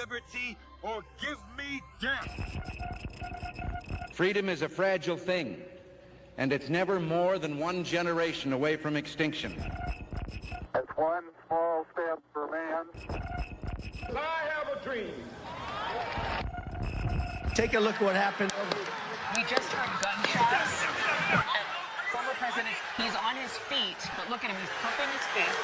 liberty or give me death. Freedom is a fragile thing, and it's never more than one generation away from extinction. It's one small step for man. I have a dream. Take a look at what happened. We just heard gunshots. Former president, he's on his feet, but look at him, he's pumping his feet.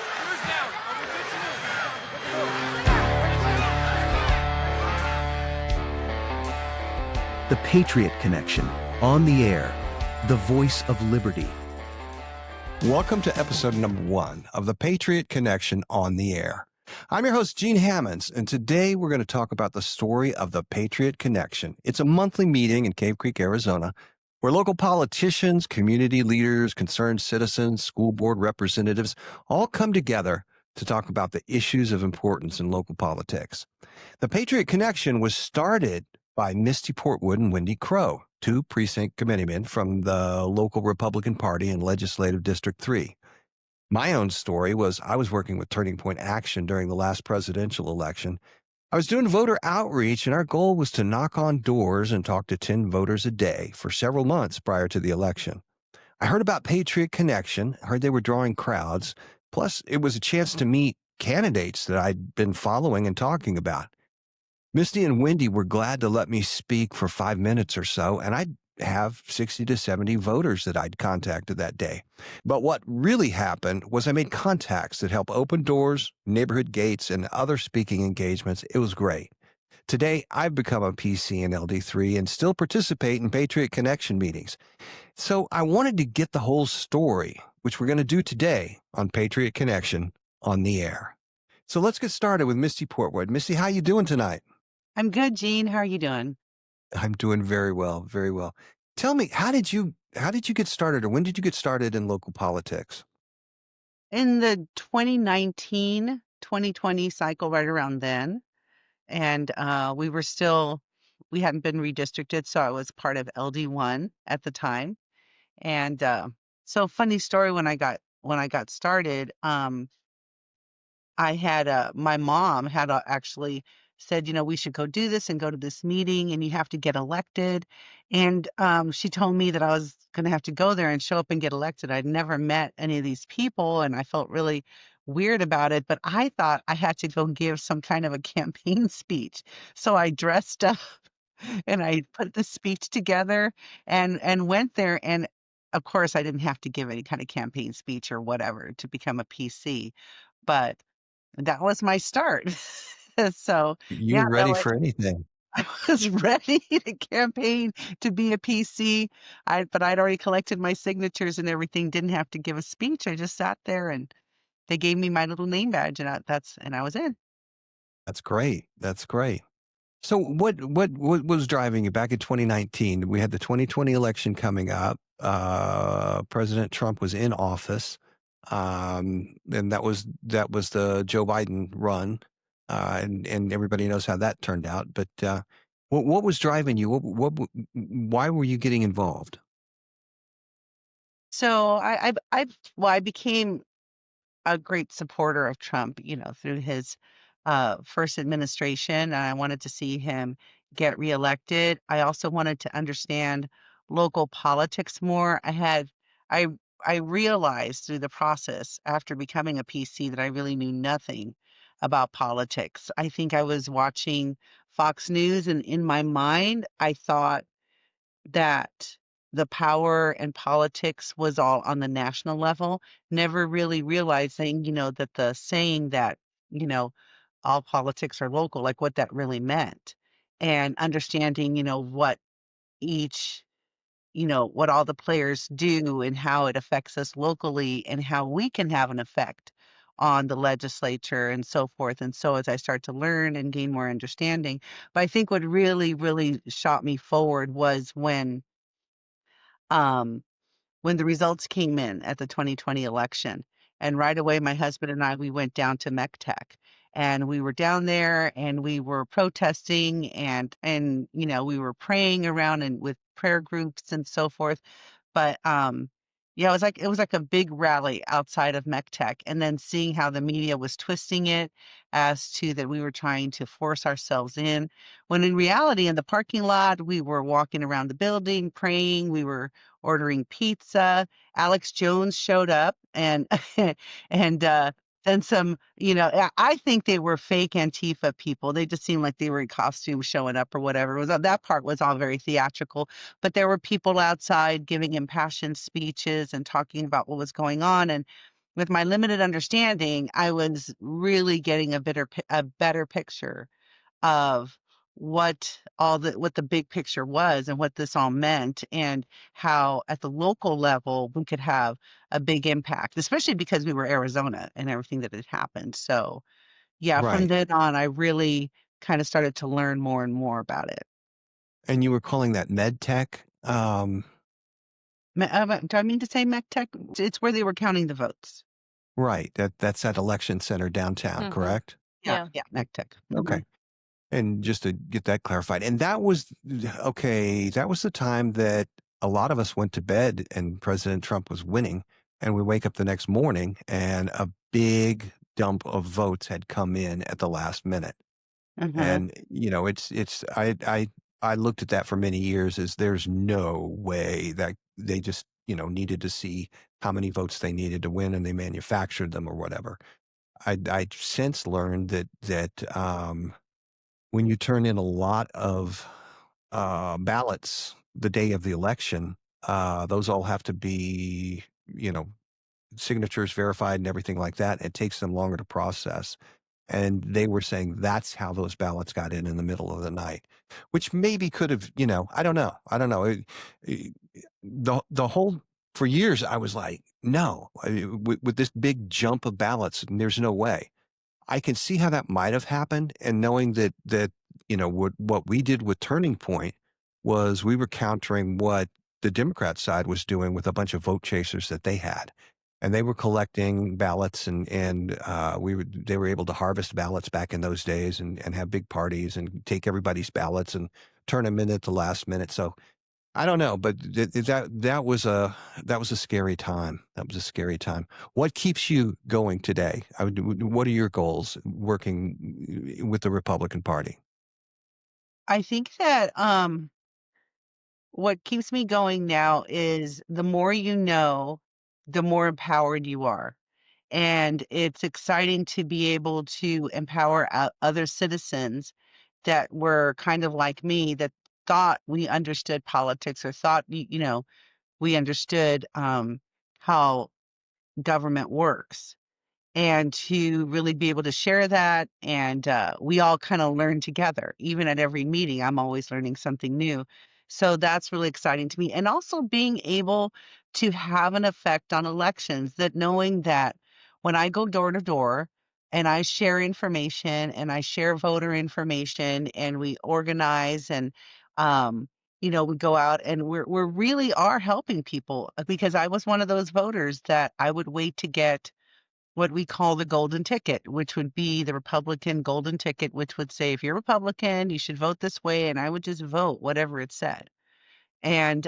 The Patriot Connection, on the air, the voice of liberty. Welcome to episode number 1 of the Patriot Connection on the air. I'm your host, Gene Hammonds, and today we're going to talk about the story of the Patriot Connection. It's a monthly meeting in Cave Creek, Arizona, where local politicians, community leaders, concerned citizens, school board representatives all come together to talk about the issues of importance in local politics. The Patriot Connection was started by Misty Portwood and Wendy, two Precinct Committeemen from the local Republican Party in Legislative District 3. My own story was I was working with Turning Point Action during the last presidential election. I was doing voter outreach, and our goal was to knock on doors and talk to 10 voters a day for several months prior to the election. I heard about Patriot Connection, heard they were drawing crowds, plus it was a chance to meet candidates that I'd been following and talking about. Misty and Wendy were glad to let me speak for 5 minutes or so, and I'd have 60 to 70 voters that I'd contacted that day. But what really happened was I made contacts that help open doors, neighborhood gates, and other speaking engagements. It was great. Today, I've become a PC in LD3 and still participate in Patriot Connection meetings. So I wanted to get the whole story, which we're going to do today on Patriot Connection on the air. So let's get started with Misty Portwood. Misty, how you doing tonight? I'm good, Gene. How are you doing? I'm doing very well, very well. Tell me, how did you get started, or when did you get started in local politics? In the 2019-2020 cycle, right around then. And we hadn't been redistricted, so I was part of LD1 at the time. And so funny story, when I got started, I had my mom had actually said, we should go do this and go to this meeting, and you have to get elected. And she told me that I was going to have to go there and show up and get elected. I'd never met any of these people, and I felt really weird about it, but I thought I had to go give some kind of a campaign speech. So I dressed up and I put the speech together and went there. And of course, I didn't have to give any kind of campaign speech or whatever to become a PC, but that was my start. So You were ready for anything. I was ready to campaign to be a PC. But I'd already collected my signatures and everything. Didn't have to give a speech. I just sat there and they gave me my little name badge, and I was in. That's great. That's great. So what was driving you back in 2019? We had the 2020 election coming up. President Trump was in office, and that was the Joe Biden run. And everybody knows how that turned out. But what was driving you? Why were you getting involved? So I became a great supporter of Trump, through his first administration, and I wanted to see him get reelected. I also wanted to understand local politics more. I realized through the process after becoming a PC that I really knew nothing about politics. I think I was watching Fox News, and in my mind, I thought that the power and politics was all on the national level, never really realizing, that the saying that, all politics are local, like what that really meant, and understanding, what each, what all the players do and how it affects us locally and how we can have an effect on the legislature and so forth. And so as I start to learn and gain more understanding, but I think what really, really shot me forward was um, when the results came in at the 2020 election. And right away, my husband and we went down to MECTEC, and we were down there and we were protesting and we were praying around and with prayer groups and so forth. But Yeah, it was like a big rally outside of MechTech, and then seeing how the media was twisting it as to that we were trying to force ourselves in, when in reality, in the parking lot, we were walking around the building, praying, we were ordering pizza. Alex Jones showed up, and and then some, I think they were fake Antifa people. They just seemed like they were in costume showing up or whatever. That part was all very theatrical, but there were people outside giving impassioned speeches and talking about what was going on. And with my limited understanding, I was really getting a better picture of what the big picture was and what this all meant, and how at the local level we could have a big impact, especially because we were Arizona and everything that had happened. So yeah, from Right. then on, I really kind of started to learn more and more about it. And you were calling that med tech? Do I mean to say MechTech? It's where they were counting the votes. Right. That's that election center downtown, Mm-hmm. correct? Yeah, Yeah. yeah, MechTech. Okay. And just to get that clarified, and that was okay, that was the time that a lot of us went to bed and President Trump was winning, and we wake up the next morning and a big dump of votes had come in at the last minute. Mm-hmm. And I looked at that for many years as there's no way that they just, needed to see how many votes they needed to win and they manufactured them or whatever. I since learned that when you turn in a lot of ballots the day of the election, those all have to be, signatures verified and everything like that. It takes them longer to process. And they were saying that's how those ballots got in the middle of the night, which maybe could have, I don't know. I don't know. The whole, for years, I was like, no, with this big jump of ballots, there's no way. I can see how that might have happened, and knowing that what we did with Turning Point was we were countering what the Democrat side was doing with a bunch of vote chasers that they had, and they were collecting ballots, and they were able to harvest ballots back in those days, and have big parties and take everybody's ballots and turn them in at the last minute. So I don't know, but that was a scary time. That was a scary time. What keeps you going today? What are your goals working with the Republican Party? I think that what keeps me going now is the more you know, the more empowered you are. And it's exciting to be able to empower other citizens that were kind of like me, that thought we understood politics, or thought, we understood how government works, and to really be able to share that. And we all kind of learn together. Even at every meeting, I'm always learning something new. So that's really exciting to me. And also being able to have an effect on elections, that knowing that when I go door to door and I share information and I share voter information and we organize, and we go out and we're really are helping people, because I was one of those voters that I would wait to get what we call the golden ticket, which would be the Republican golden ticket, which would say, if you're Republican, you should vote this way. And I would just vote whatever it said. And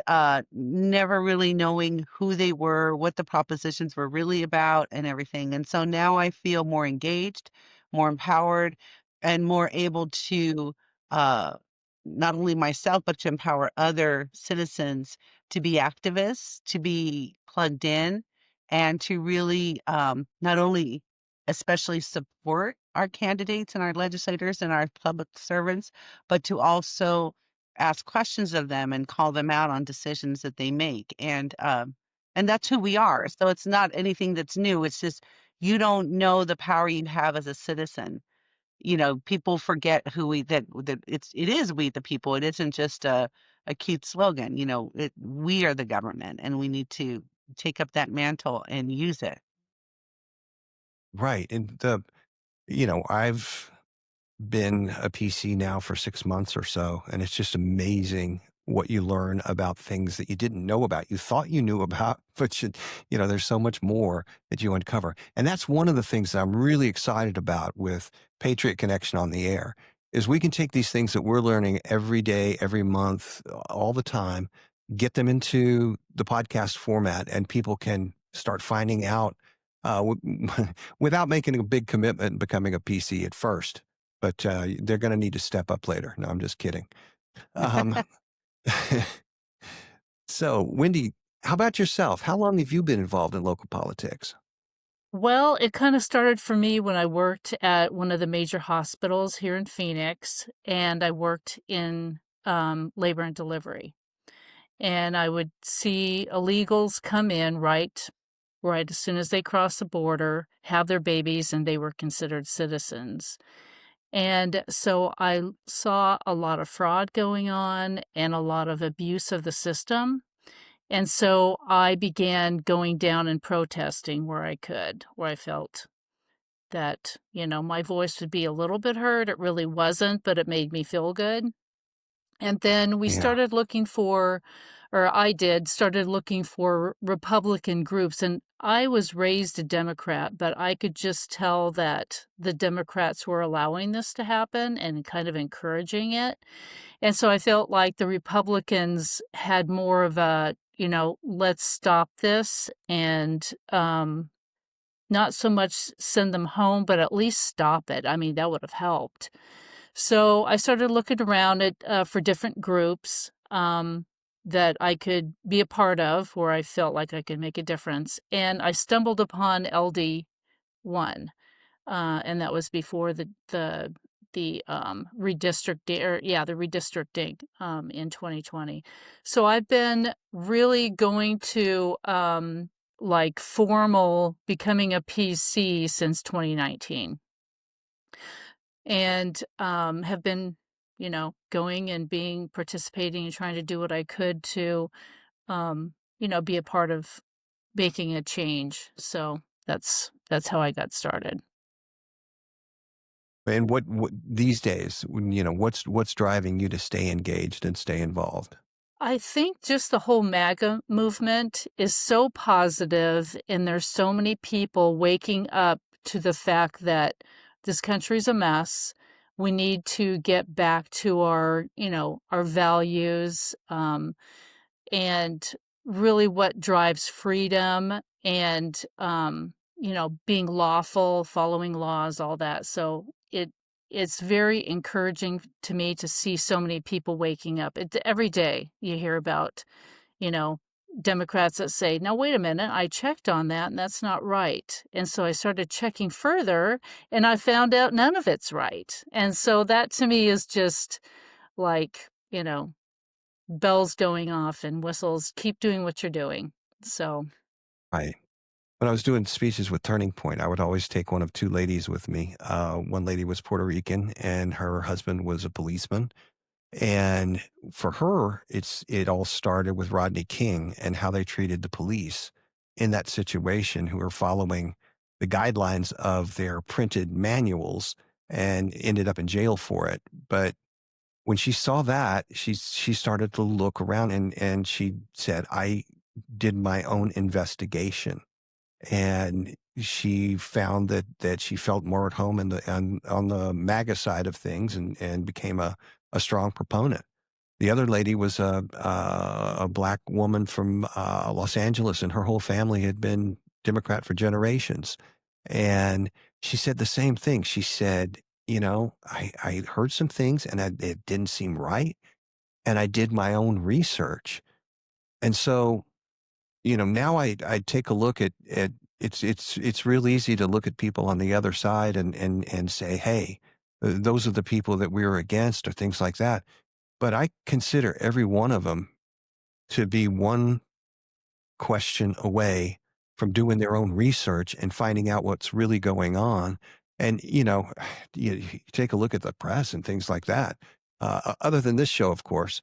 never really knowing who they were, what the propositions were really about, and everything. And so now I feel more engaged, more empowered, and more able to uh, not only myself, but to empower other citizens to be activists, to be plugged in, and to really not only especially support our candidates and our legislators and our public servants, but to also ask questions of them and call them out on decisions that they make. And that's who we are. So it's not anything that's new. It's just you don't know the power you have as a citizen. People forget who that it is we the people. It isn't just a cute slogan. We are the government, and we need to take up that mantle and use it. Right. And I've been a PC now for 6 months or so, and it's just amazing what you learn about things that you didn't know about. You thought you knew about, but there's so much more that you uncover. And that's one of the things that I'm really excited about with Patriot Connection on the Air, is we can take these things that we're learning every day, every month, all the time, get them into the podcast format, and people can start finding out without making a big commitment and becoming a PC at first. But they're going to need to step up later. No, I'm just kidding. Um, so, Wendy, how about yourself? How long have you been involved in local politics? Well, it kind of started for me when I worked at one of the major hospitals here in Phoenix, and I worked in labor and delivery. And I would see illegals come in right as soon as they cross the border, have their babies, and they were considered citizens. And so I saw a lot of fraud going on and a lot of abuse of the system. And so I began going down and protesting where I could, where I felt that, my voice would be a little bit heard. It really wasn't, but it made me feel good. And then we Yeah. started looking for, or I started looking for Republican groups. And I was raised a Democrat, but I could just tell that the Democrats were allowing this to happen and kind of encouraging it. And so I felt like the Republicans had more of a, let's stop this and not so much send them home, but at least stop it. I mean, that would have helped. So I started looking around at for different groups that I could be a part of where I felt like I could make a difference. And I stumbled upon LD1, and that was before the redistricting, the redistricting in 2020. So I've been really going to like formal becoming a PC since 2019, and have been, going and participating and trying to do what I could to, be a part of making a change. So that's how I got started. And what these days, what's driving you to stay engaged and stay involved? I think just the whole MAGA movement is so positive, and there's so many people waking up to the fact that this country's a mess. We need to get back to our values, and really what drives freedom and, being lawful, following laws, all that. So it's very encouraging to me to see so many people waking up. Every day you hear about, Democrats that say, "Now, wait a minute, I checked on that and that's not right." And so I started checking further and I found out none of it's right. And so that to me is just like, bells going off and whistles, keep doing what you're doing. So, Right. When I was doing speeches with Turning Point, I would always take one of two ladies with me. One lady was Puerto Rican, and her husband was a policeman. And for her, it all started with Rodney King and how they treated the police in that situation, who were following the guidelines of their printed manuals and ended up in jail for it. But when she saw that, she started to look around, and she said, "I did my own investigation." And she found that she felt more at home on the MAGA side of things, and became a strong proponent. The other lady was a black woman from Los Angeles, and her whole family had been Democrat for generations. And she said the same thing. She said, I heard some things, and it didn't seem right, and I did my own research. And so, now I take a look at it's real easy to look at people on the other side and say, hey, those are the people that we were against, or things like that. But I consider every one of them to be one question away from doing their own research and finding out what's really going on. And, you take a look at the press and things like that. Other than this show, of course,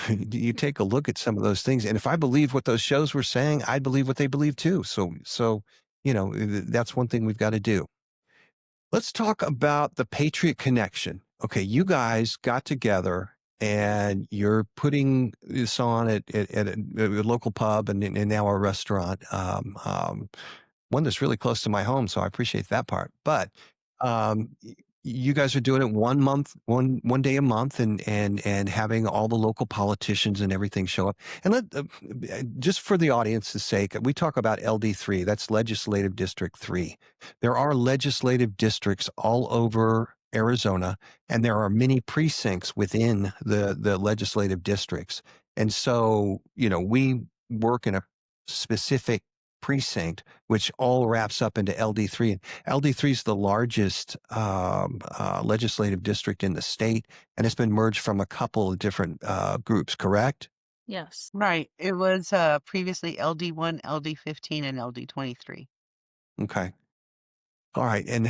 you take a look at some of those things. And if I believe what those shows were saying, I'd believe what they believe too. So, that's one thing we've got to do. Let's talk about the Patriot Connection. Okay, you guys got together and you're putting this on at a local pub and now a restaurant, one that's really close to my home. So I appreciate that part. But you guys are doing it one day a month, and having all the local politicians and everything show up. And just for the audience's sake, we talk about LD3. That's Legislative District 3. There are legislative districts all over Arizona, and there are many precincts within the legislative districts. And so, we work in a specific precinct, which all wraps up into LD3. And LD3 is the largest legislative district in the state, and it's been merged from a couple of different groups, correct? Yes. Right. It was previously LD1, LD15, and LD23. Okay. All right. And,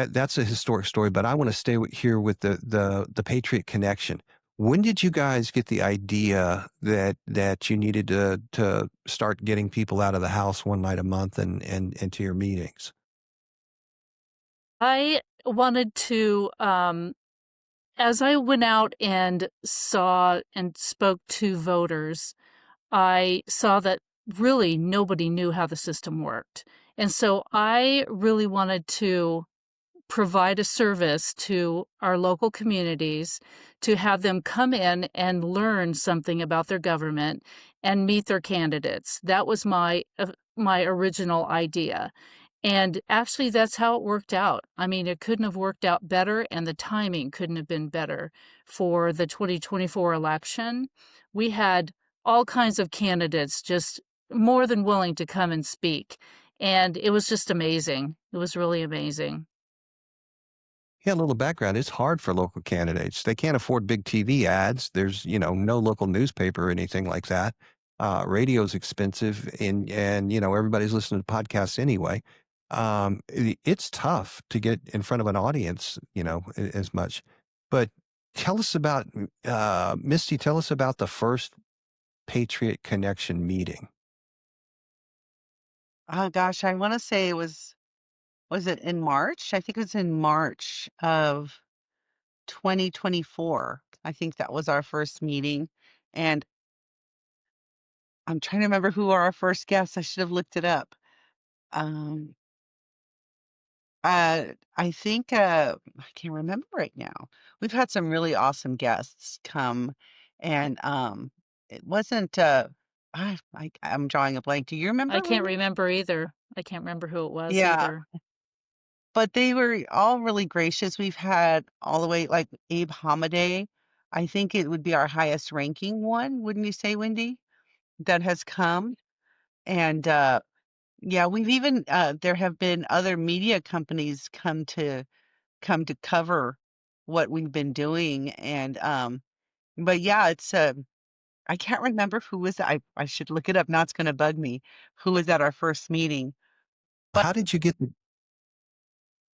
that's a historic story, but I want to stay here with the Patriot Connection. When did you guys get the idea that you needed to start getting people out of the house one night a month and to your meetings? I wanted to, as I went out and saw and spoke to voters, I saw that really nobody knew how the system worked. And so I really wanted to provide a service to our local communities to have them come in and learn something about their government and meet their candidates. That was my original idea. And actually, that's how it worked out. I mean, it couldn't have worked out better, and the timing couldn't have been better for the 2024 election. We had all kinds of candidates just more than willing to come and speak. And it was just amazing. It was really amazing. Yeah, a little background. It's hard for local candidates. They can't afford big TV ads. There's, no local newspaper or anything like that. Radio's expensive, and everybody's listening to podcasts anyway. It's tough to get in front of an audience, as much. But tell us about, Misty, tell us about the first Patriot Connection meeting. Oh gosh, I want to say it was it in March? I think it was in March of 2024. I think that was our first meeting. And I'm trying to remember who were our first guests. I should have looked it up. Um, I think I can't remember right now. We've had some really awesome guests come, and it wasn't. I'm drawing a blank. Do you remember, I can't Wendy? remember either. I can't remember who it was Yeah, either. but they were all really gracious. We've had all the way like Abe Hamaday. I think it would be our highest ranking one, wouldn't you say, Wendy? That has come. And yeah, we've even there have been other media companies come to cover what we've been doing. And but yeah, it's I can't remember who was I should look it up. Now it's gonna bug me. Who was at our first meeting. But How did you get?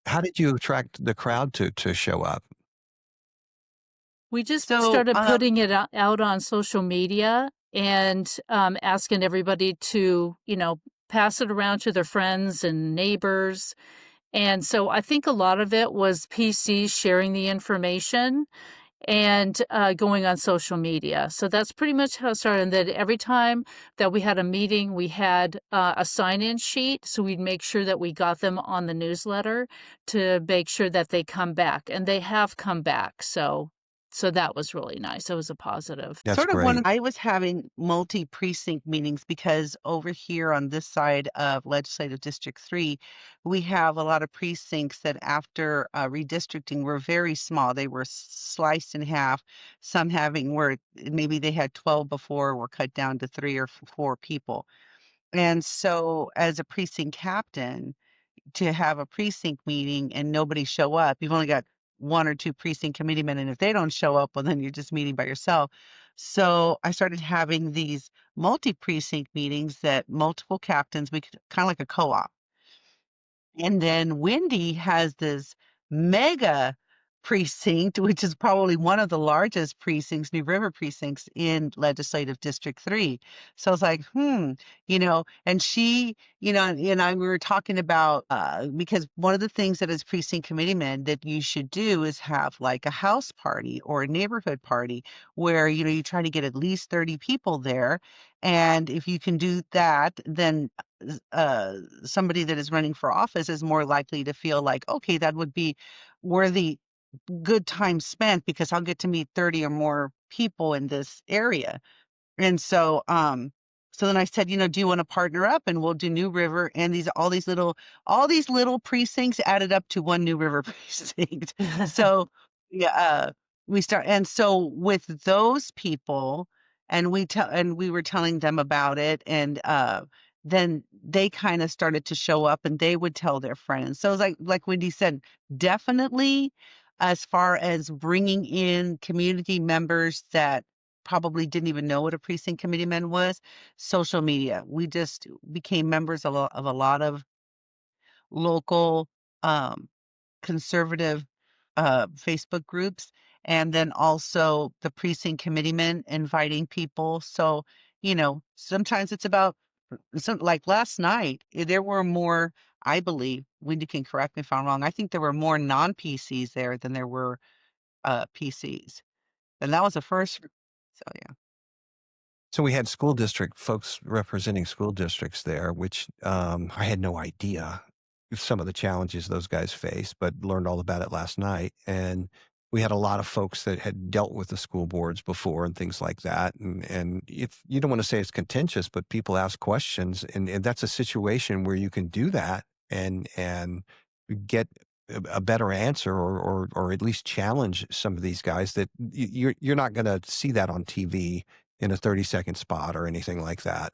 How did you attract the crowd to show up? We just so started putting it out on social media and asking everybody to, pass it around to their friends and neighbors. And so I think a lot of it was PCs sharing the information and going on social media. So that's pretty much how it started. And then every time that we had a meeting, we had a sign-in sheet. So we'd make sure that we got them on the newsletter to make sure that they come back. And they have come back. So that was really nice. It was a positive. That's sort of great. I was having multi-precinct meetings because over here on this side of Legislative District 3, we have a lot of precincts that after redistricting were very small. They were sliced in half, some having where maybe they had 12 before, were cut down to 3 or 4 people. And so as a precinct captain, to have a precinct meeting and nobody show up, you've only got 1 or 2 precinct committeemen, and if they don't show up, well, then you're just meeting by yourself. So I started having these multi-precinct meetings that multiple captains, we could kind of like a co-op. And then Wendy has this mega precinct, which is probably one of the largest precincts, New River precincts in Legislative District 3. So I was like, and she, and I we were talking about, because one of the things that as precinct committeemen that you should do is have like a house party or a neighborhood party where, you try to get at least 30 people there. And if you can do that, then somebody that is running for office is more likely to feel like, okay, that would be worthy, good time spent because I'll get to meet 30 or more people in this area. And so then I said, do you want to partner up and we'll do New River and all these little precincts added up to one New River precinct. So yeah, we start, and so with those people, and we were telling them about it, and then they kind of started to show up, and they would tell their friends. So it was like Wendy said, definitely as far as bringing in community members that probably didn't even know what a precinct committeeman was, social media. We just became members of a lot of local um, conservative Facebook groups, and then also the precinct committeemen inviting people. So, sometimes it's about, like last night, there were more, I believe, Wendy can correct me if I'm wrong, I think there were more non-PCs there than there were PCs. And that was the first. So, yeah. So we had school district folks representing school districts there, which I had no idea some of the challenges those guys face, but learned all about it last night. And we had a lot of folks that had dealt with the school boards before and things like that. And if you don't want to say it's contentious, but people ask questions, and that's a situation where you can do that and get a better answer, or at least challenge some of these guys that you're not going to see that on TV in a 30-second spot or anything like that.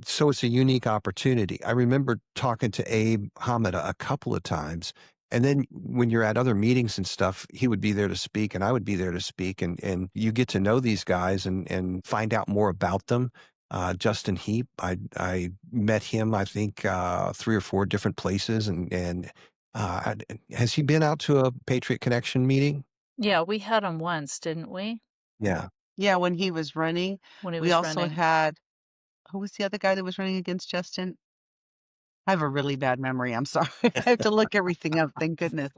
So it's a unique opportunity. I remember talking to Abe Hamid a couple of times, and then when you're at other meetings and stuff, he would be there to speak and I would be there to speak, and you get to know these guys and find out more about them. Justin Heap, I met him, I think, 3 or 4 different places, and has he been out to a Patriot Connection meeting? Yeah, we had him once, didn't we? Yeah. Yeah, when he was running. When he We was also running. had, who was the other guy that was running against Justin? I have a really bad memory. I'm sorry. I have to look everything up. Thank goodness.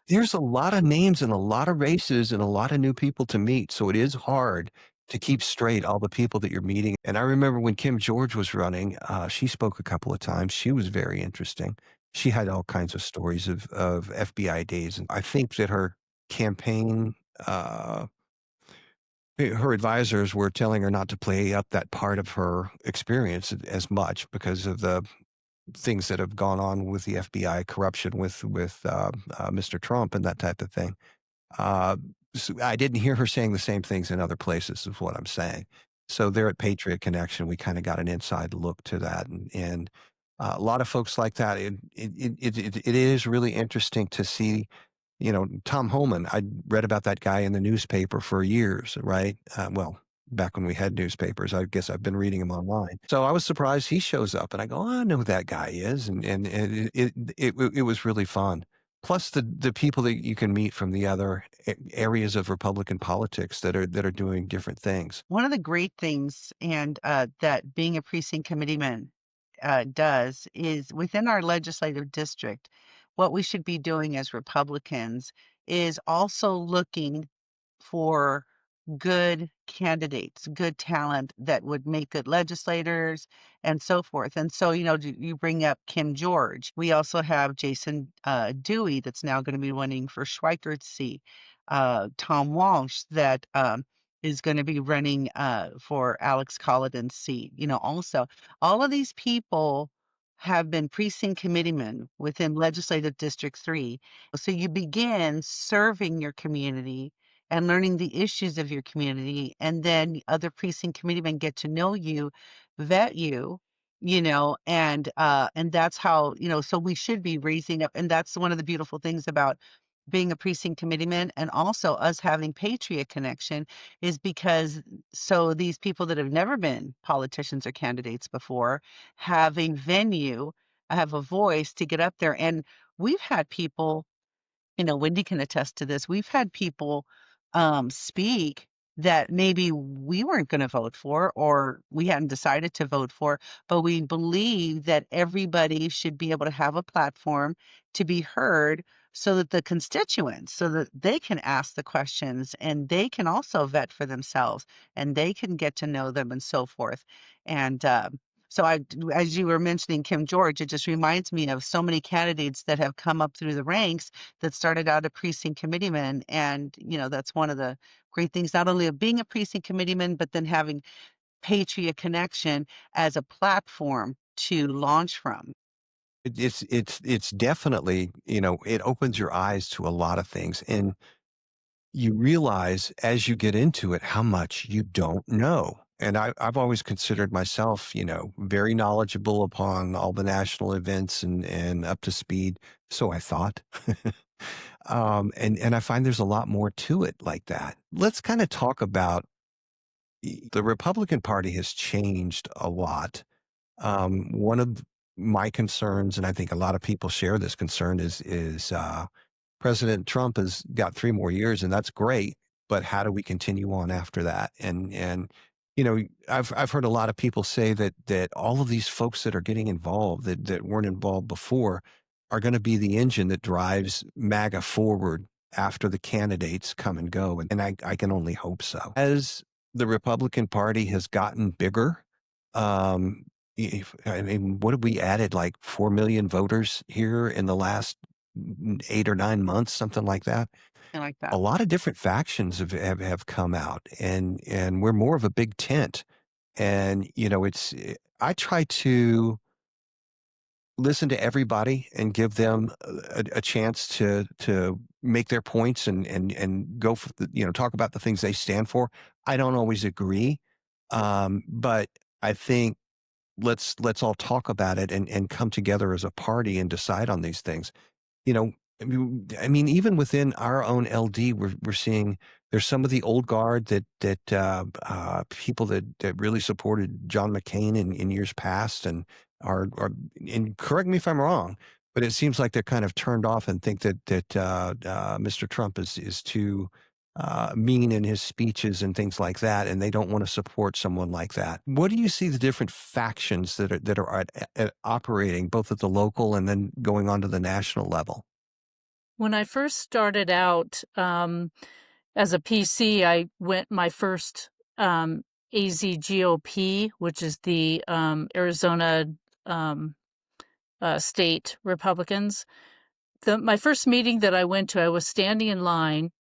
There's a lot of names and a lot of races and a lot of new people to meet. So it is hard to keep straight all the people that you're meeting. And I remember when Kim George was running, she spoke a couple of times. She was very interesting. She had all kinds of stories of FBI days. And I think that her campaign, her advisors were telling her not to play up that part of her experience as much because of the things that have gone on with the FBI corruption with Mr. Trump and that type of thing. Uh, so I didn't hear her saying the same things in other places, is what I'm saying. So there at Patriot Connection, we kind of got an inside look to that, and a lot of folks like that. It is really interesting to see. Tom Homan. I read about that guy in the newspaper for years, right? Well, back when we had newspapers. I guess I've been reading him online. So I was surprised he shows up, and I go, oh, I know who that guy is, and it was really fun. Plus the people that you can meet from the other areas of Republican politics that are doing different things. One of the great things, and that being a precinct committeeman does, is within our legislative district, what we should be doing as Republicans is also looking for good candidates, good talent that would make good legislators and so forth. And so, you bring up Kim George. We also have Jason Dewey that's now going to be running for Schweikert's seat. Tom Walsh that is going to be running for Alex Colladin's seat. Also, all of these people have been precinct committeemen within Legislative District 3. So you begin serving your community and learning the issues of your community, and then other precinct committeemen get to know you, vet you, and that's how, so we should be raising up. And that's one of the beautiful things about being a precinct committeeman, and also us having Patriot Connection, is because so these people that have never been politicians or candidates before have a venue, have a voice to get up there. And we've had people, Wendy can attest to this. We've had people speak that maybe we weren't going to vote for, or we hadn't decided to vote for, but we believe that everybody should be able to have a platform to be heard, so that the constituents, so that they can ask the questions, and they can also vet for themselves, and they can get to know them and so forth. And So as you were mentioning Kim George, it just reminds me of so many candidates that have come up through the ranks that started out a precinct committeeman. And, that's one of the great things, not only of being a precinct committeeman, but then having Patriot Connection as a platform to launch from. It's definitely, it opens your eyes to a lot of things. And you realize as you get into it how much you don't know. And I've always considered myself, very knowledgeable upon all the national events and up to speed. So I thought. And I find there's a lot more to it like that. Let's kind of talk about the Republican Party has changed a lot. One of my concerns, and I think a lot of people share this concern, is President Trump has got 3 more years, and that's great. But how do we continue on after that? And I've heard a lot of people say that all of these folks that are getting involved that weren't involved before are going to be the engine that drives MAGA forward after the candidates come and go. And I can only hope so. As the Republican Party has gotten bigger, I mean, what have we added? Like 4 million voters here in the last 8 or 9 months, something like that. I like A that. lot of different factions have come out, and we're more of a big tent. And I try to listen to everybody and give them a chance to make their points and go for talk about the things they stand for. I don't always agree, but I think let's all talk about it and come together as a party and decide on these things. You know, I mean, even within our own LD, we're seeing there's some of the old guard that people that really supported John McCain in years past and are and correct me if I'm wrong, but it seems like they're kind of turned off and think that Mr. Trump is too mean in his speeches and things like that, and they don't want to support someone like that. What do you see the different factions that are operating both at the local and then going on to the national level? When I first started out as a PC, I went my first AZGOP, which is the Arizona state Republicans. My first meeting that I went to, I was standing in line,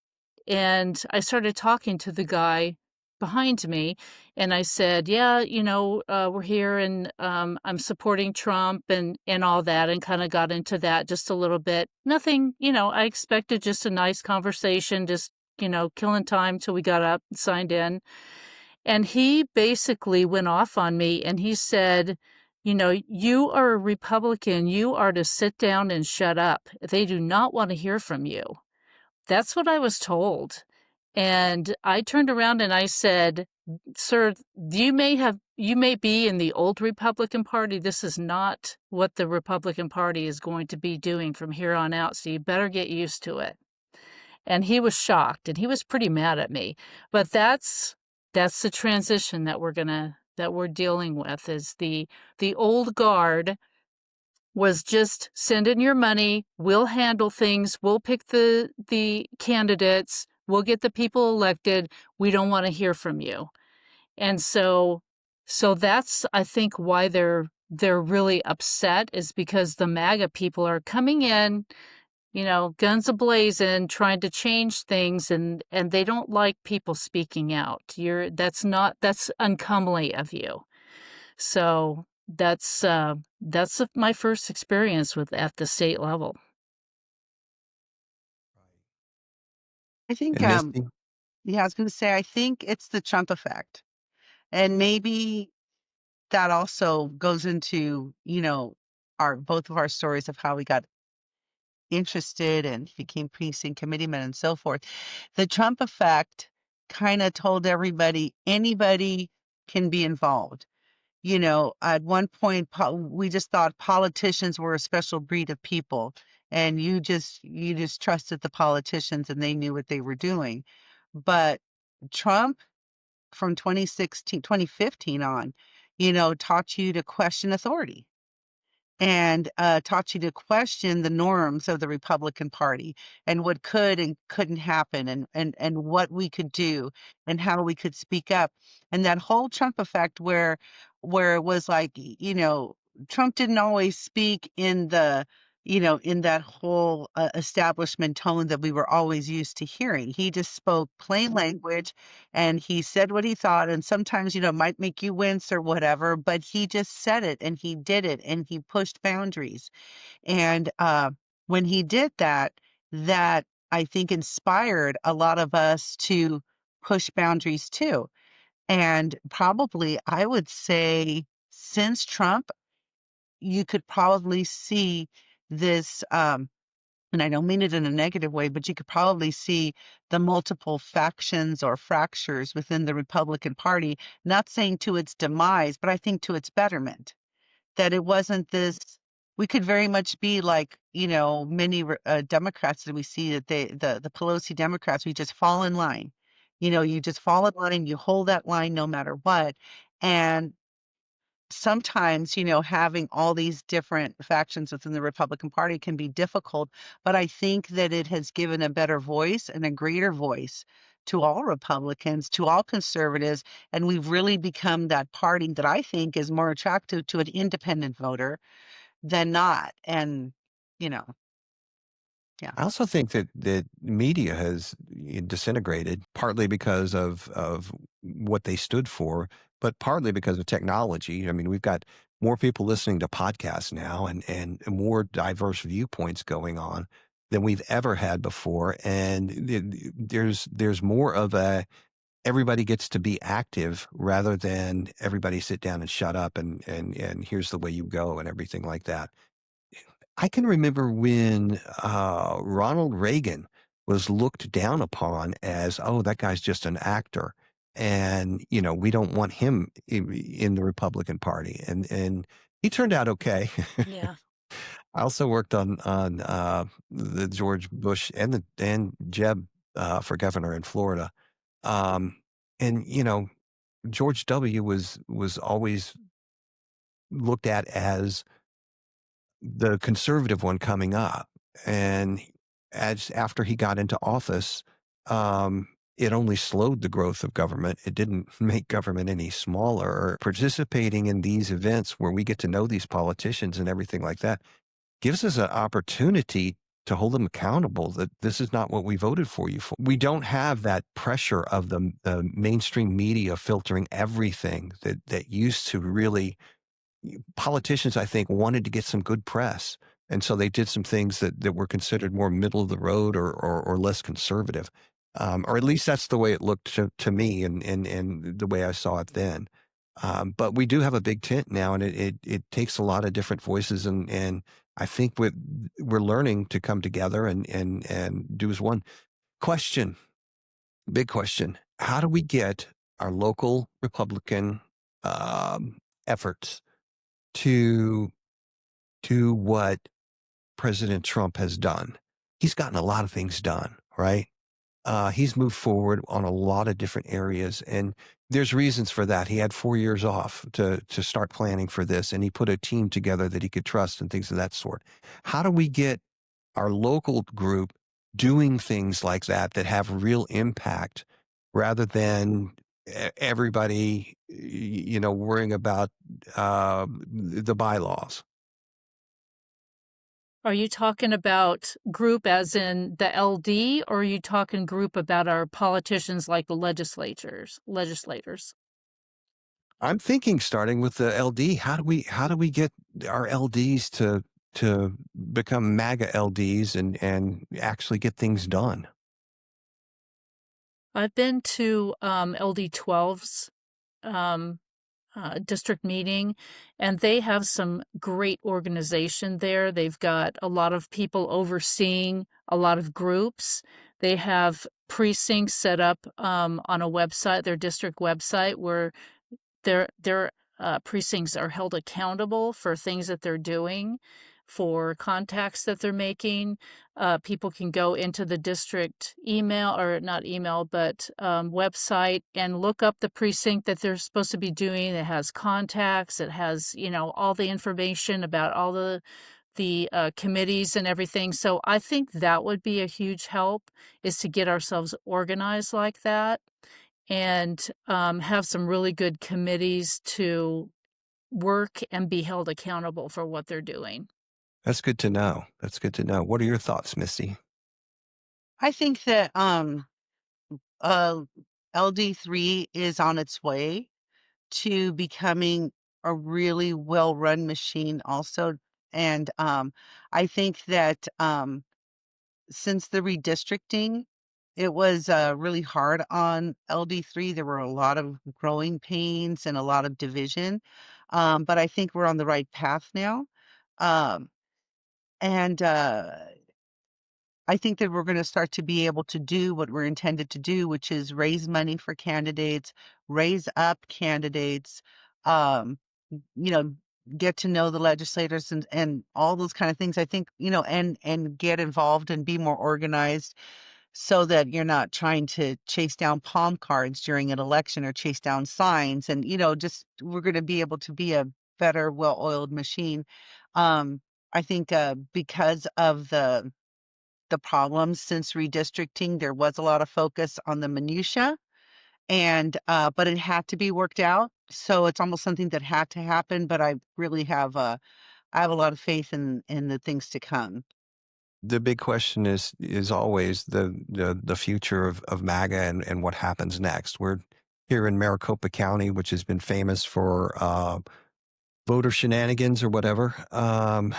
and I started talking to the guy behind me, and I said, yeah, we're here, and I'm supporting Trump and all that, and kind of got into that just a little bit. Nothing, I expected just a nice conversation, just, killing time till we got up and signed in. And he basically went off on me, and he said, you are a Republican. You are to sit down and shut up. They do not want to hear from you. That's what I was told. And I turned around and I said, sir, you may be in the old Republican Party. This is not what the Republican Party is going to be doing from here on out. So you better get used to it. And he was shocked, and he was pretty mad at me. But that's the transition that we're dealing with, is the old guard was just send in your money, we'll handle things, we'll pick the candidates, we'll get the people elected, we don't want to hear from you. And so that's, I think, why they're really upset, is because the MAGA people are coming in, guns a-blazing, trying to change things, and they don't like people speaking out. That's uncomely of you. So that's my first experience at the state level. I think, And Misty, yeah, I was going to say, I think it's the Trump effect. And maybe that also goes into, both of our stories of how we got interested and became precinct committeemen and so forth. The Trump effect kind of told everybody, anybody can be involved. At one point, we just thought politicians were a special breed of people, and you just trusted the politicians and they knew what they were doing. But Trump, from 2015 on, taught you to question authority. and taught you to question the norms of the Republican Party and what could and couldn't happen, and what we could do and how we could speak up. And that whole Trump effect where it was like, Trump didn't always speak in the in that whole establishment tone that we were always used to hearing. He just spoke plain language, and he said what he thought. And sometimes, it might make you wince or whatever, but he just said it and he did it and he pushed boundaries. And when he did that, that I think inspired a lot of us to push boundaries too. And probably, I would say, since Trump, you could probably see this, and I don't mean it in a negative way, but you could probably see the multiple factions or fractures within the Republican Party, not saying to its demise, but I think to its betterment. That it wasn't this, we could very much be like, many Democrats that we see, that the Pelosi Democrats, we just fall in line. You just fall in line, you hold that line no matter what. And sometimes, having all these different factions within the Republican Party can be difficult, but I think that it has given a better voice and a greater voice to all Republicans, to all conservatives, and we've really become that party that I think is more attractive to an independent voter than not. And, yeah. I also think that media has disintegrated, partly because of what they stood for, but partly because of technology. I mean, we've got more people listening to podcasts now, and more diverse viewpoints going on than we've ever had before. And there's more of a everybody gets to be active rather than everybody sit down and shut up and here's the way you go and everything like that. I can remember when Ronald Reagan was looked down upon as, oh, that guy's just an actor. And, we don't want him in the Republican Party. And he turned out okay. Yeah. I also worked on the George Bush and Jeb for governor in Florida. Um, and, George W. was always looked at as the conservative one coming up. And as after he got into office, it only slowed the growth of government. It didn't make government any smaller. Participating in these events where we get to know these politicians and everything like that gives us an opportunity to hold them accountable that this is not what we voted for you for. We don't have that pressure of the mainstream media filtering everything that used to really. Politicians, I think, wanted to get some good press. And so they did some things that were considered more middle of the road or less conservative. Or at least that's the way it looked to me and the way I saw it then. But we do have a big tent now, and it takes a lot of different voices. And I think we're learning to come together and do as one. Question, big question. How do we get our local Republican efforts to do what President Trump has done? He's gotten a lot of things done, right? He's moved forward on a lot of different areas, and there's reasons for that. He had 4 years off to start planning for this, and he put a team together that he could trust and things of that sort. How do we get our local group doing things like that have real impact rather than everybody, worrying about the bylaws? Are you talking about group as in the LD, or are you talking group about our politicians like the legislators? I'm thinking starting with the LD. How do we get our LDs to become MAGA LDs and actually get things done? I've been to LD 12's district meeting, and they have some great organization there. They've got a lot of people overseeing a lot of groups. They have precincts set up on a website, their district website, where their precincts are held accountable for things that they're doing. for contacts that they're making. People can go into the district email, or not email, but website, and look up the precinct that they're supposed to be doing. It has contacts. It has, all the information about all the committees and everything. So I think that would be a huge help, is to get ourselves organized like that, and have some really good committees to work and be held accountable for what they're doing. That's good to know. That's good to know. What are your thoughts, Misty? I think that uh, LD3 is on its way to becoming a really well-run machine also. And I think that since the redistricting, it was really hard on LD3. There were a lot of growing pains and a lot of division. But I think we're on the right path now. Um, and I think that we're going to start to be able to do what we're intended to do, which is raise money for candidates, raise up candidates, um, you know, get to know the legislators and all those kind of things. I think, and get involved and be more organized so that you're not trying to chase down palm cards during an election or chase down signs. And, just we're going to be able to be a better, well-oiled machine. I think because of the problems since redistricting, there was a lot of focus on the minutia, and but it had to be worked out. So it's almost something that had to happen. But I really have I have a lot of faith in the things to come. The big question is always the future of MAGA and what happens next. We're here in Maricopa County, which has been famous for voter shenanigans or whatever. And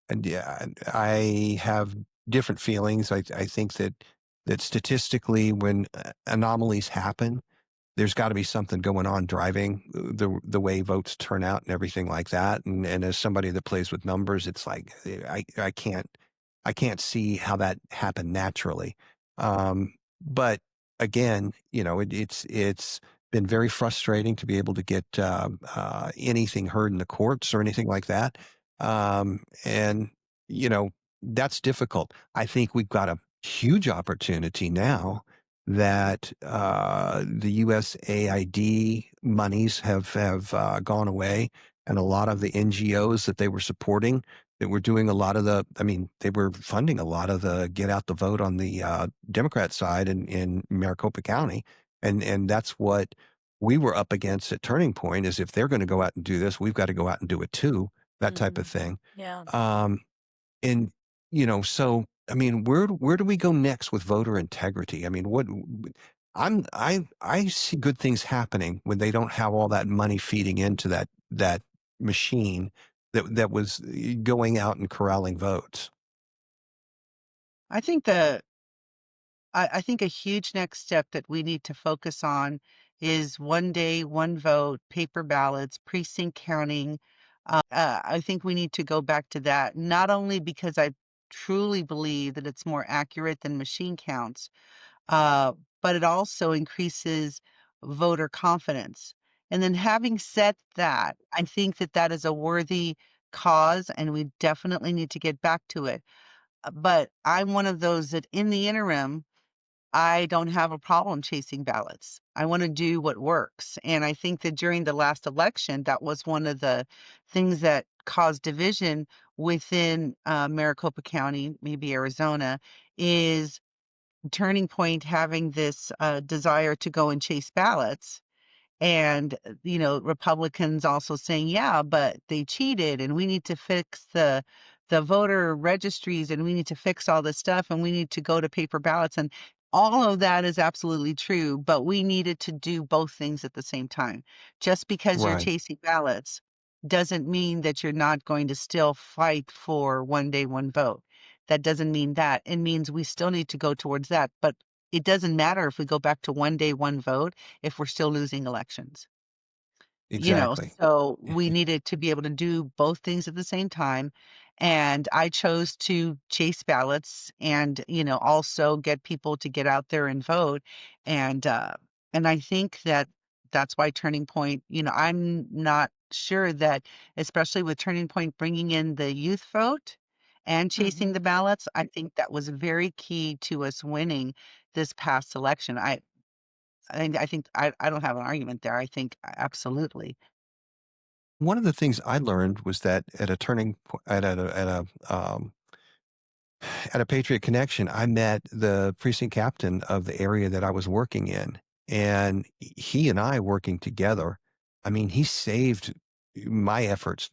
and yeah, I have different feelings. I think that statistically, when anomalies happen, there's got to be something going on driving the way votes turn out and everything like that. And as somebody that plays with numbers, it's like I can't see how that happened naturally. But again, it's been very frustrating to be able to get anything heard in the courts or anything like that. And that's difficult. I think we've got a huge opportunity now that the USAID monies have gone away, and a lot of the NGOs that they were supporting, that were doing a lot of they were funding a lot of the get out the vote on the Democrat side in Maricopa County, and that's what we were up against at Turning Point. Is if they're going to go out and do this, we've got to go out and do it too. That type of thing. Yeah. And so where do we go next with voter integrity? I mean, I see good things happening when they don't have all that money feeding into that machine that was going out and corralling votes. I think I think a huge next step that we need to focus on is one day, one vote, paper ballots, precinct counting. I think we need to go back to that, not only because I truly believe that it's more accurate than machine counts, uh, but it also increases voter confidence. And then, having said that, I think that that is a worthy cause, and we definitely need to get back to it. But I'm one of those that in the interim, I don't have a problem chasing ballots. I want to do what works. And I think that during the last election, that was one of the things that caused division within Maricopa County, maybe Arizona, is Turning Point having this desire to go and chase ballots, and Republicans also saying, yeah, but they cheated and we need to fix the voter registries, and we need to fix all this stuff, and we need to go to paper ballots. And all of that is absolutely true, but we needed to do both things at the same time. Just because you're Right. chasing ballots doesn't mean that you're not going to still fight for one day, one vote. That doesn't mean that. It means we still need to go towards that. But it doesn't matter if we go back to one day, one vote if we're still losing elections. Exactly. So we needed to be able to do both things at the same time. And I chose to chase ballots and, also get people to get out there and vote. And I think that that's why Turning Point, I'm not sure that, especially with Turning Point bringing in the youth vote and chasing the ballots, I think that was very key to us winning this past election. I don't have an argument there. I think absolutely. One of the things I learned was that at a turning point, at a Patriot Connection, I met the precinct captain of the area that I was working in, and he and I working together. I mean, he saved my efforts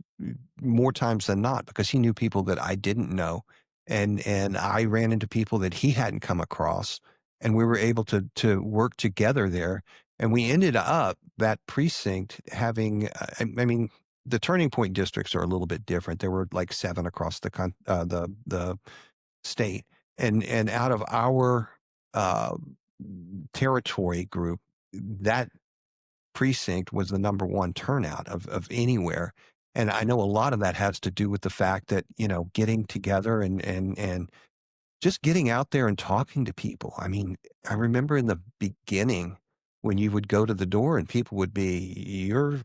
more times than not because he knew people that I didn't know, and I ran into people that he hadn't come across, and we were able to work together there. And we ended up that precinct having, I mean, the Turning Point districts are a little bit different. There were like 7 across the state, and out of our uh, territory group, that precinct was the number one turnout of anywhere. And I know a lot of that has to do with the fact that, getting together and just getting out there and talking to people. I mean, I remember in the beginning when you would go to the door and people would be, you're,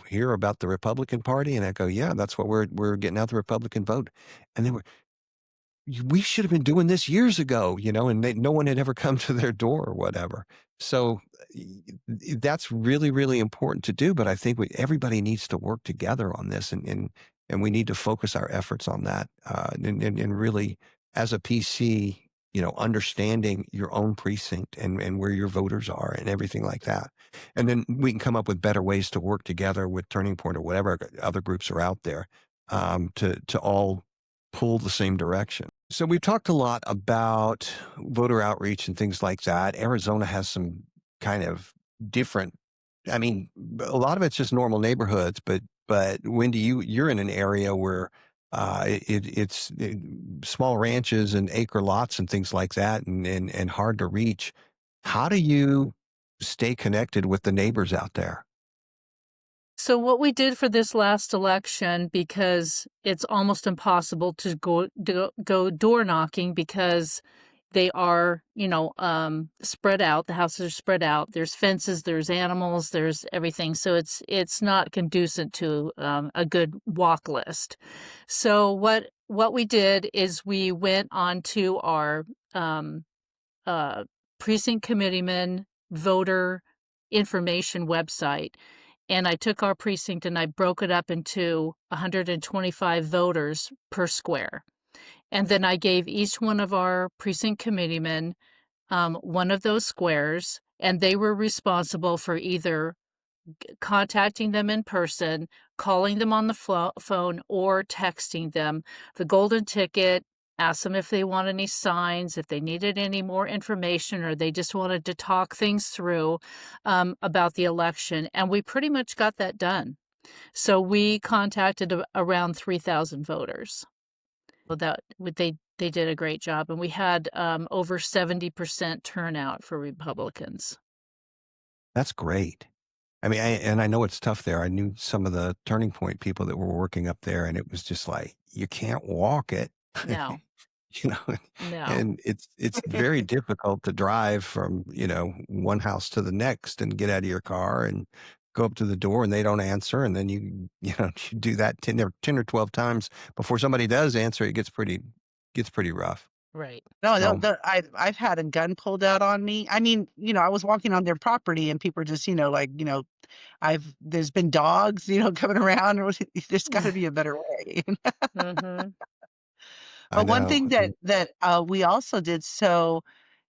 hear about the Republican Party, and I go, yeah, that's what we're getting out the Republican vote. And they were, we should have been doing this years ago, and no one had ever come to their door or whatever. So that's really, really important to do. But I think everybody needs to work together on this, and we need to focus our efforts on that, and really, as a PC, understanding your own precinct and where your voters are and everything like that. And then we can come up with better ways to work together with Turning Point or whatever other groups are out there, to all pull the same direction. So we've talked a lot about voter outreach and things like that. Arizona has some kind of different, I mean, a lot of it's just normal neighborhoods, but Wendy, you're in an area where it's small ranches and acre lots and things like that, and hard to reach. How do you stay connected with the neighbors out there? So what we did for this last election, because it's almost impossible to go door knocking because they are, spread out. The houses are spread out. There's fences, there's animals, there's everything. So it's not conducive to a good walk list. So what we did is we went on to our precinct committeemen voter information website. And I took our precinct and I broke it up into 125 voters per square. And then I gave each one of our precinct committeemen one of those squares, and they were responsible for either contacting them in person, calling them on the phone, or texting them. The golden ticket, ask them if they want any signs, if they needed any more information, or they just wanted to talk things through about the election. And we pretty much got that done. So we contacted around 3,000 voters. So they did a great job. And we had over 70% turnout for Republicans. That's great. I mean, I know it's tough there. I knew some of the Turning Point people that were working up there, and it was just like, you can't walk it. No. No. No. And it's very difficult to drive from, one house to the next and get out of your car and go up to the door and they don't answer. And then you do that 10 or 12 times before somebody does answer. It gets pretty rough. Right. No, So I've had a gun pulled out on me. I mean, I was walking on their property and people are just, there's been dogs, coming around. There's got to be a better way. Mm-hmm. I But one know. thing that we also did, so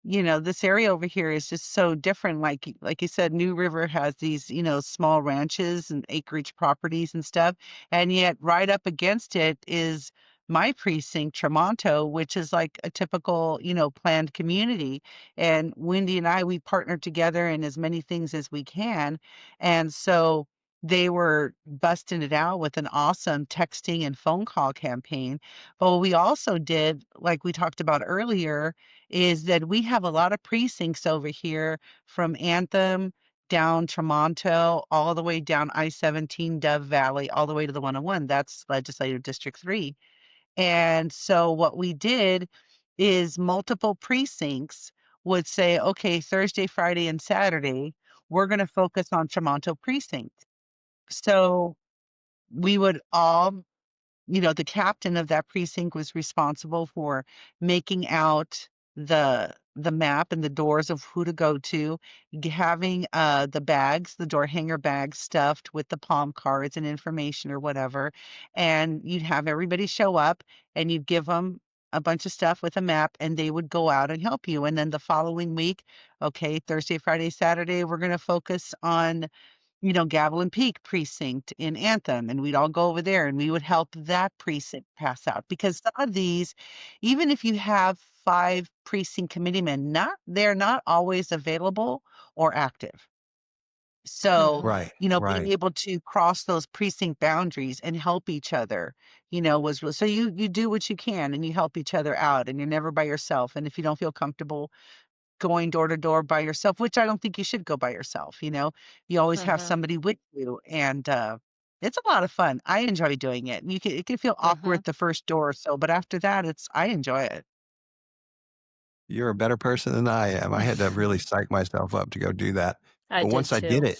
this area over here is just so different. Like you said, New River has these, small ranches and acreage properties and stuff. And yet right up against it is my precinct, Tremonto, which is like a typical, planned community. And Wendy and I, we partnered together in as many things as we can. And so they were busting it out with an awesome texting and phone call campaign. But what we also did, like we talked about earlier, is that we have a lot of precincts over here from Anthem down Tremonto, all the way down I-17 Dove Valley, all the way to the 101. That's Legislative District 3. And so what we did is multiple precincts would say, okay, Thursday, Friday, and Saturday, we're going to focus on Tremonto precinct. So we would all, the captain of that precinct was responsible for making out the map and the doors of who to go to, having the bags, the door hanger bags stuffed with the palm cards and information or whatever. And you'd have everybody show up and you'd give them a bunch of stuff with a map and they would go out and help you. And then the following week, okay, Thursday, Friday, Saturday, we're going to focus on Gavilan Peak precinct in Anthem, and we'd all go over there and we would help that precinct pass out because some of these, even if you have 5 precinct committeemen, they're not always available or active. So, Hmm. Right, being right. able to cross those precinct boundaries and help each other, so you do what you can and you help each other out and you're never by yourself. And if you don't feel comfortable going door to door by yourself, which I don't think you should go by yourself, you always have Hmm. somebody with you. And it's a lot of fun. I enjoy doing it. It can feel Hmm. awkward the first door or so, but after that, I enjoy it. You're a better person than I am. I had to really psych myself up to go do that. I But did once I did too. it,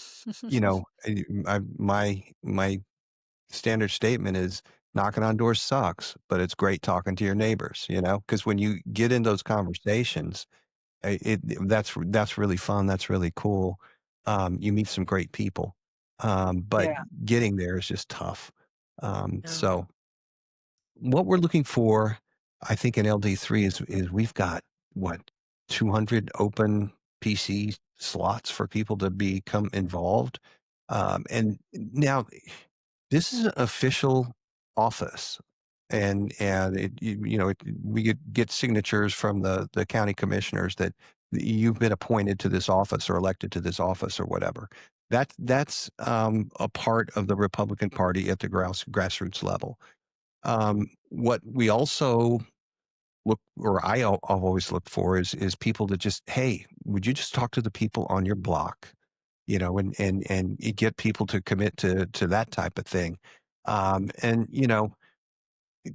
my standard statement is knocking on doors sucks, but it's great talking to your neighbors, because when you get in those conversations, that's really fun. That's really cool. You meet some great people. But Yeah. getting there is just tough. Yeah. So what we're looking for, I think in LD3 is we've got what 200 open PC slots for people to become involved. And now this is an official office, and we get signatures from the county commissioners that you've been appointed to this office or elected to this office or whatever. That's a part of the Republican Party at the grassroots level. What we also I've always looked for is people to just, hey, would you just talk to the people on your block, and you get people to commit to that type of thing, and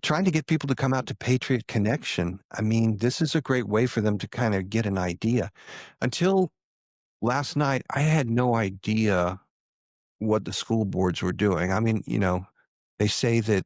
trying to get people to come out to Patriot Connection. I mean, this is a great way for them to kind of get an idea. Until last night, I had no idea what the school boards were doing. I mean, they say that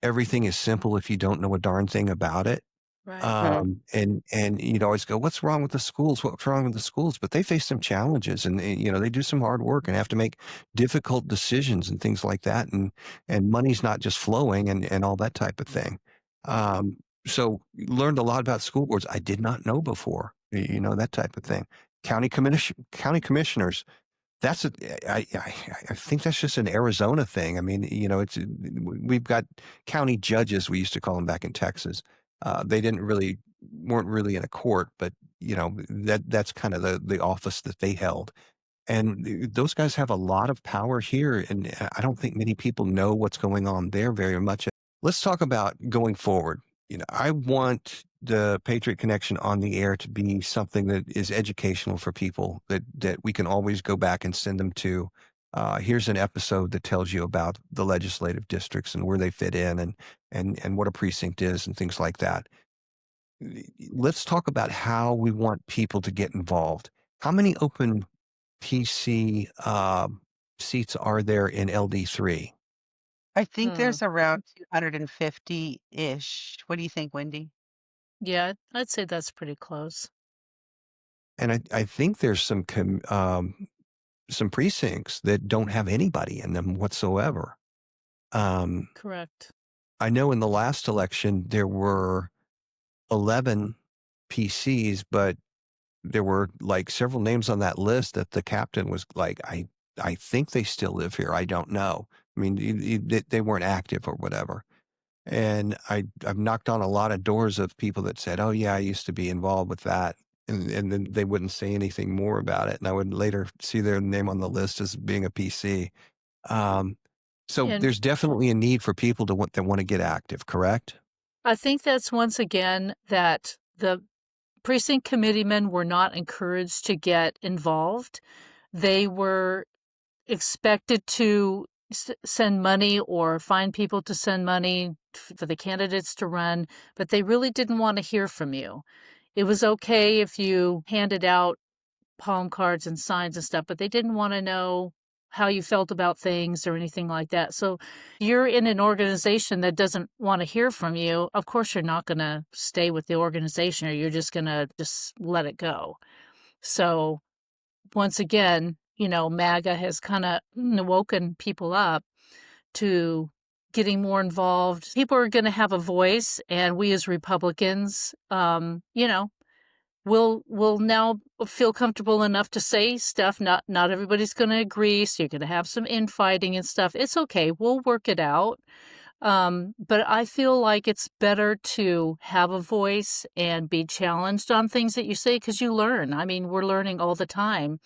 everything is simple if you don't know a darn thing about it. Right. And you'd always go, what's wrong with the schools? What's wrong with the schools? But they face some challenges and, they do some hard work and have to make difficult decisions and things like that. And money's not just flowing and all that type of thing. Um, so learned a lot about school boards I did not know before, that type of thing. County commissioners, that's I think that's just an Arizona thing. I mean, we've got county judges, we used to call them back in Texas. They weren't really in a court, but that's kind of the office that they held. And those guys have a lot of power here, and I don't think many people know what's going on there very much. Let's talk about going forward. I want the Patriot Connection on the air to be something that is educational for people that we can always go back and send them to. Here's an episode that tells you about the legislative districts and where they fit in and what a precinct is and things like that. Let's talk about how we want people to get involved. How many open PC seats are there in LD3? I think Hmm. there's around 250-ish. What do you think, Wendy? Yeah, I'd say that's pretty close. And I think there's some precincts that don't have anybody in them whatsoever. Correct. I know in the last election there were 11 PCs, but there were like several names on that list that the captain was like, I think they still live here. I don't know. I mean, they weren't active or whatever. And I've knocked on a lot of doors of people that said, "Oh yeah, I used to be involved with that," and then they wouldn't say anything more about it. And I would later see their name on the list as being a PC. Um, so And there's definitely a need for people that want to get active. Correct? I think that's once again that the precinct committeemen were not encouraged to get involved. They were expected to send money or find people to send money for the candidates to run, but they really didn't want to hear from you. It was okay if you handed out palm cards and signs and stuff, but they didn't want to know how you felt about things or anything like that. So you're in an organization that doesn't want to hear from you. Of course, you're not going to stay with the organization, or you're just going to just let it go. So once again, MAGA has kind of woken people up to getting more involved. People are going to have a voice, and we as Republicans, we'll now feel comfortable enough to say stuff. Not everybody's going to agree, so you're going to have some infighting and stuff. It's okay. We'll work it out. But I feel like it's better to have a voice and be challenged on things that you say, because you learn. I mean, we're learning all the time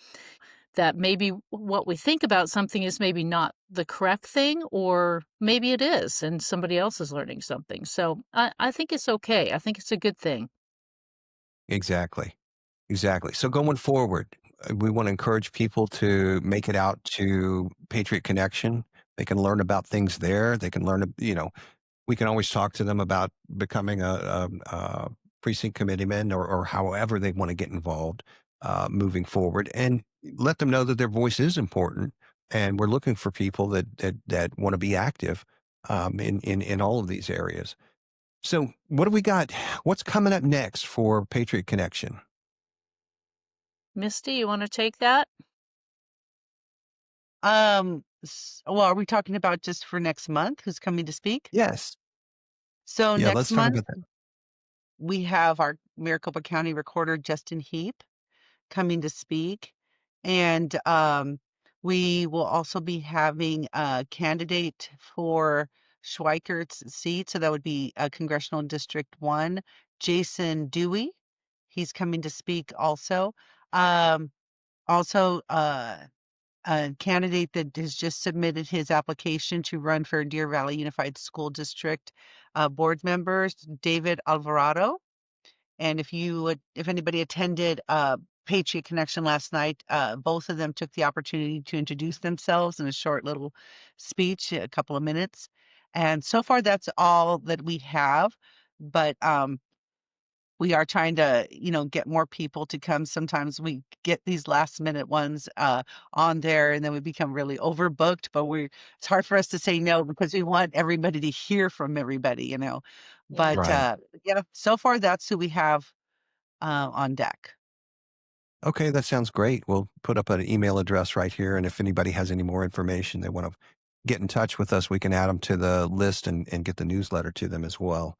that maybe what we think about something is maybe not the correct thing, or maybe it is, and somebody else is learning something. So I think it's okay. I think it's a good thing. Exactly. So going forward, we want to encourage people to make it out to Patriot Connection. They can learn about things there. They can learn, we can always talk to them about becoming a precinct committeeman, or however they want to get involved moving forward, and let them know that their voice is important. And we're looking for people that want to be active in all of these areas. So what do we got? What's coming up next for Patriot Connection? Misty, you want to take that? Well, are we talking about just for next month? Who's coming to speak? Yes. So Yeah, next let's talk month, about that. we have our Maricopa County Recorder, Justin Heap, coming to speak. And we will also be having a candidate for Schweikert's seat. So that would be Congressional District 1, Jason Dewey. He's coming to speak also. Also, a candidate that has just submitted his application to run for Deer Valley Unified School District board members, David Alvarado. And if anybody attended Patriot Connection last night, both of them took the opportunity to introduce themselves in a short little speech, a couple of minutes. And so far, that's all that we have. But we are trying to, get more people to come. Sometimes we get these last minute ones on there, and then we become really overbooked. But it's hard for us to say no, because we want everybody to hear from everybody, But Right. So far that's who we have on deck. Okay, that sounds great. We'll put up an email address right here, and if anybody has any more information they want to get in touch with us, we can add them to the list and get the newsletter to them as well,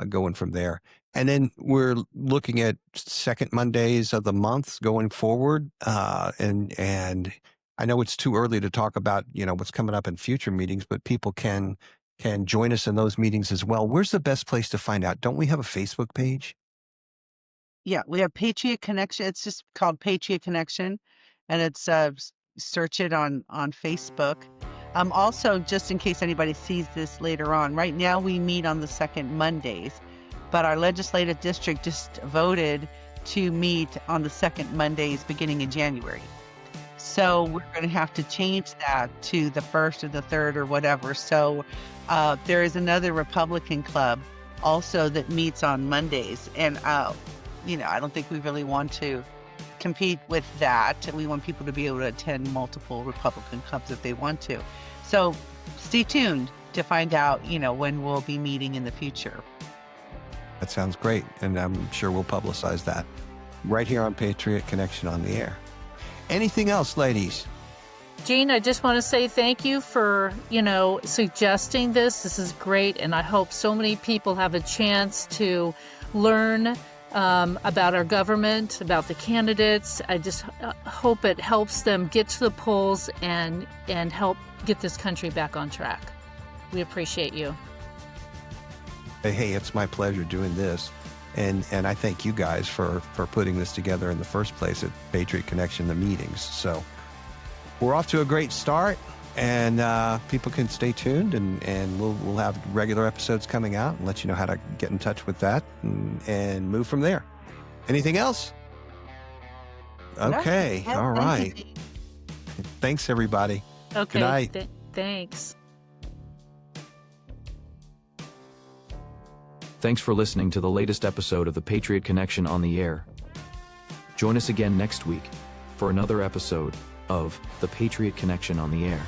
going from there. And then we're looking at second Mondays of the month going forward. And I know it's too early to talk about, what's coming up in future meetings, but people can join us in those meetings as well. Where's the best place to find out? Don't we have a Facebook page? Yeah, we have Patriot Connection. It's just called Patriot Connection, and it's search it on Facebook. Also, just in case anybody sees this later on, right now we meet on the second Mondays, but our legislative district just voted to meet on the second Mondays beginning in January. So we're going to have to change that to the first or the third or whatever. So there is another Republican club also that meets on Mondays, and I don't think we really want to compete with that. We want people to be able to attend multiple Republican clubs if they want to. So stay tuned to find out, when we'll be meeting in the future. That sounds great. And I'm sure we'll publicize that right here on Patriot Connection on the air. Anything else, ladies? Jean, I just want to say thank you for, suggesting this. This is great. And I hope so many people have a chance to learn about our government, about the candidates. I just hope it helps them get to the polls and help get this country back on track. We appreciate you. Hey, it's my pleasure doing this. And I thank you guys for putting this together in the first place at Patriot Connection, the meetings. So we're off to a great start, and people can stay tuned, and we'll have regular episodes coming out and let you know how to get in touch with that and move from there. Anything else? Okay. No, all right. Thanks, everybody. Okay. Good night. Thanks. Thanks for listening to the latest episode of the Patriot Connection on the air. Join us again next week for another episode of The Patriot Connection on the Air.